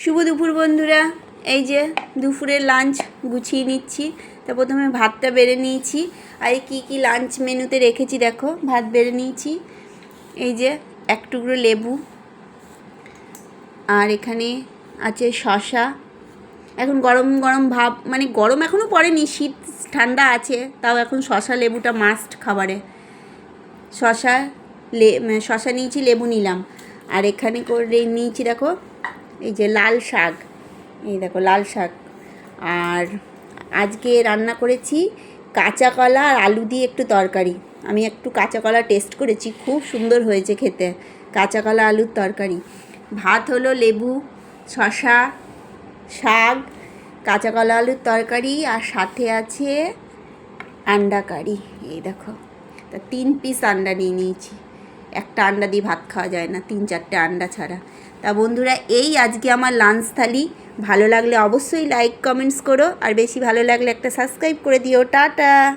শুভ দুপুর বন্ধুরা। এই যে দুপুরের লাঞ্চ গুছিয়ে নিচ্ছি। তা প্রথমে ভাতটা বেড়ে নিয়েছি। আর কি কি লাঞ্চ মেনুতে রেখেছি দেখো। ভাত বেড়ে নিয়েছি, এই যে এক টুকরো লেবু, আর এখানে আছে শসা। এখন গরম গরম ভাব, মানে গরম এখনও পড়েনি, শীত ঠান্ডা আছে, তাও এখন শসা লেবুটা মাস্ট খাবারে। শসা নিয়েছি, লেবু নিলাম। আর এখানে করে নিয়েছি দেখো, এই যে লাল শাক, এই দেখো লাল শাক। আর আজকে রান্না করেছি কাঁচা কলা আর আলু দিয়ে একটু তরকারি। আমি একটু কাঁচা কলা টেস্ট করেছি, খুব সুন্দর হয়েছে খেতে। কাঁচা কলা আলুর তরকারি। ভাত হলো লেবু, শসা, শাক, কাঁচা কলা আলুর তরকারি, আর সাথে আছে আন্ডা কারি। এই দেখো, তা 3 পিস আন্ডা নিয়ে নিয়েছি। একটা আন্ডা দিয়ে ভাত খাওয়া যায় না, 3-4টে আন্ডা ছাড়া। তা বন্ধুরা, এই আজকে আমার লাঞ্চ থালি। ভালো লাগলে অবশ্যই লাইক কমেন্টস করো, আর বেশি ভালো লাগলে একটা সাবস্ক্রাইব করে দিও। টাটা।